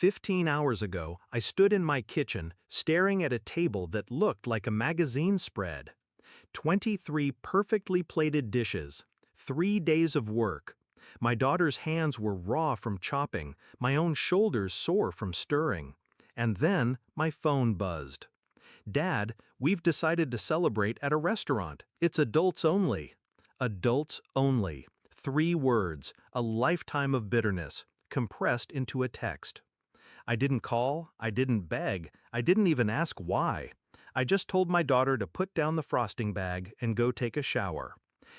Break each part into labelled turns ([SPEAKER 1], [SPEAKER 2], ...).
[SPEAKER 1] 15 hours ago, I stood in my kitchen, staring at a table that looked like a magazine spread. 23 perfectly plated dishes. 3 days of work. My daughter's hands were raw from chopping, my own shoulders sore from stirring. And then, my phone buzzed. "Dad, we've decided to celebrate at a restaurant. It's adults only." Adults only. 3 words, a lifetime of bitterness, compressed into a text. I didn't call, I didn't beg, I didn't even ask why. I just told my daughter to put down the frosting bag and go take a shower.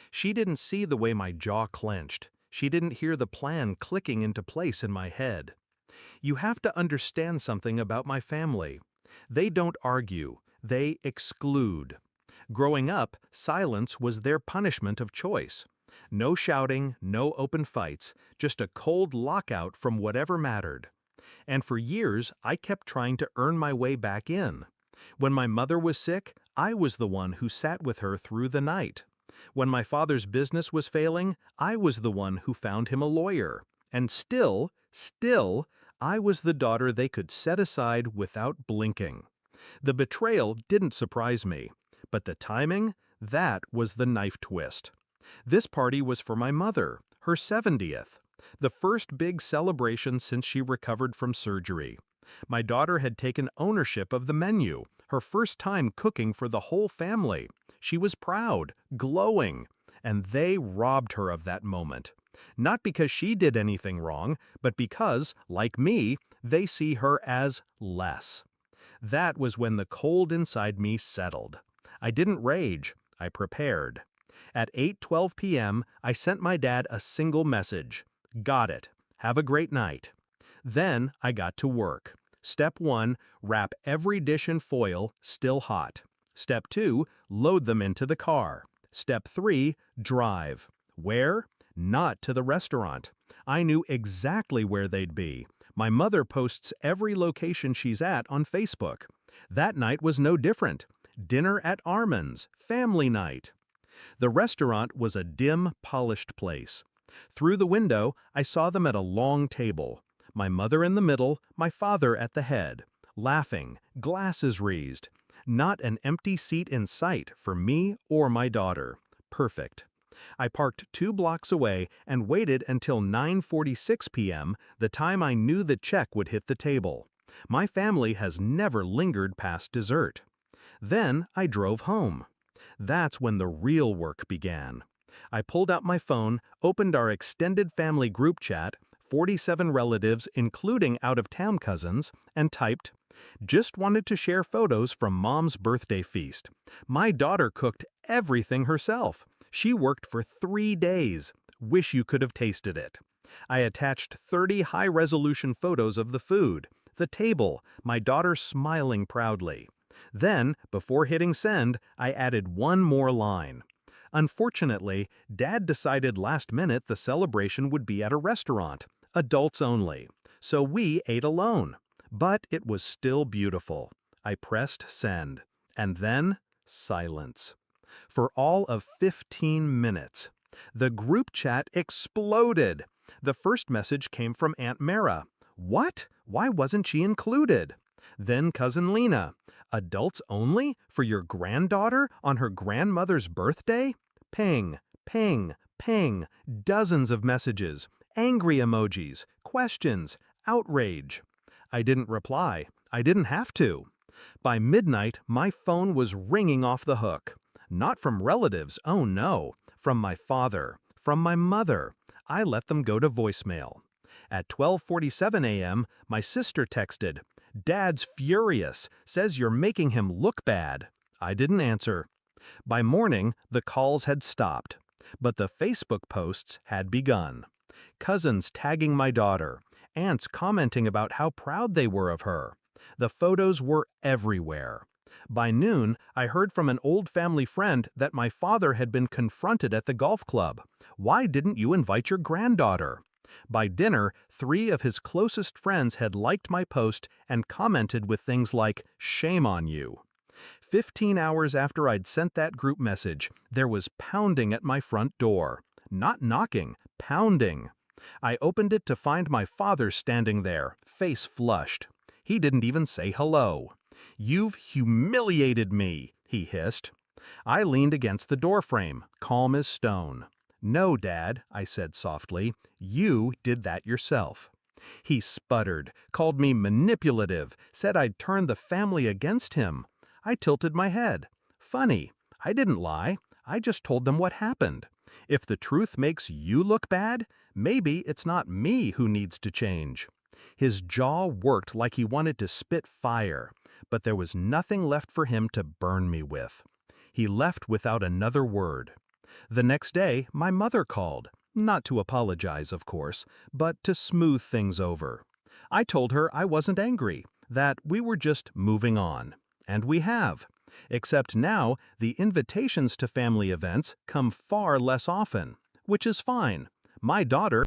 [SPEAKER 1] She didn't see the way my jaw clenched. She didn't hear the plan clicking into place in my head. You have to understand something about my family. They don't argue, they exclude. Growing up, silence was their punishment of choice. No shouting, no open fights, just a cold lockout from whatever mattered. And for years, I kept trying to earn my way back in. When my mother was sick, I was the one who sat with her through the night. When my father's business was failing, I was the one who found him a lawyer. And still, I was the daughter they could set aside without blinking. The betrayal didn't surprise me, but the timing, that was the knife twist. This party was for my mother, her 70th. The first big celebration since she recovered from surgery. My daughter had taken ownership of the menu, her first time cooking for the whole family. She was proud, glowing, and they robbed her of that moment. Not because she did anything wrong, but because, like me, they see her as less. That was when the cold inside me settled. I didn't rage, I prepared. At 8:12 p.m., I sent my dad a single message. "Got it. Have a great night." Then I got to work. Step 1, wrap every dish in foil, still hot. Step 2, load them into the car. Step 3, drive. Where? Not to the restaurant. I knew exactly where they'd be. My mother posts every location she's at on Facebook. That night was no different. Dinner at Armand's, family night. The restaurant was a dim, polished place. Through the window, I saw them at a long table. My mother in the middle, my father at the head. Laughing, glasses raised. Not an empty seat in sight for me or my daughter. Perfect. I parked 2 blocks away and waited until 9:46 p.m., the time I knew the check would hit the table. My family has never lingered past dessert. Then I drove home. That's when the real work began. I pulled out my phone, opened our extended family group chat, 47 relatives including out-of-town cousins, and typed, "Just wanted to share photos from Mom's birthday feast. My daughter cooked everything herself. She worked for 3 days. Wish you could have tasted it." I attached 30 high-resolution photos of the food, the table, my daughter smiling proudly. Then, before hitting send, I added one more line. Unfortunately, Dad decided last minute the celebration would be at a restaurant, adults only, so we ate alone. But it was still beautiful. I pressed send. And then, silence. For all of 15 minutes. The group chat exploded. The first message came from Aunt Mara. "What? Why wasn't she included?" Then Cousin Lena. "Adults only? For your granddaughter on her grandmother's birthday?" Ping, ping, ping, dozens of messages, angry emojis, questions, outrage. I didn't reply. I didn't have to. By midnight, my phone was ringing off the hook. Not from relatives, oh no, from my father, from my mother. I let them go to voicemail. At 12:47 a.m., my sister texted, "Dad's furious, says you're making him look bad." I didn't answer. By morning, the calls had stopped, but the Facebook posts had begun. Cousins tagging my daughter, aunts commenting about how proud they were of her. The photos were everywhere. By noon, I heard from an old family friend that my father had been confronted at the golf club. "Why didn't you invite your granddaughter?" By dinner, 3 of his closest friends had liked my post and commented with things like, "Shame on you." 15 hours after I'd sent that group message, there was pounding at my front door. Not knocking, pounding. I opened it to find my father standing there, face flushed. He didn't even say hello. "You've humiliated me," he hissed. I leaned against the doorframe, calm as stone. "No, Dad," I said softly, "you did that yourself." He sputtered, called me manipulative, said I'd turned the family against him. I tilted my head. Funny, I didn't lie. I just told them what happened. If the truth makes you look bad, maybe it's not me who needs to change. His jaw worked like he wanted to spit fire, but there was nothing left for him to burn me with. He left without another word. The next day, my mother called. Not to apologize, of course, but to smooth things over. I told her I wasn't angry, that we were just moving on. And we have. Except now, the invitations to family events come far less often, which is fine. My daughter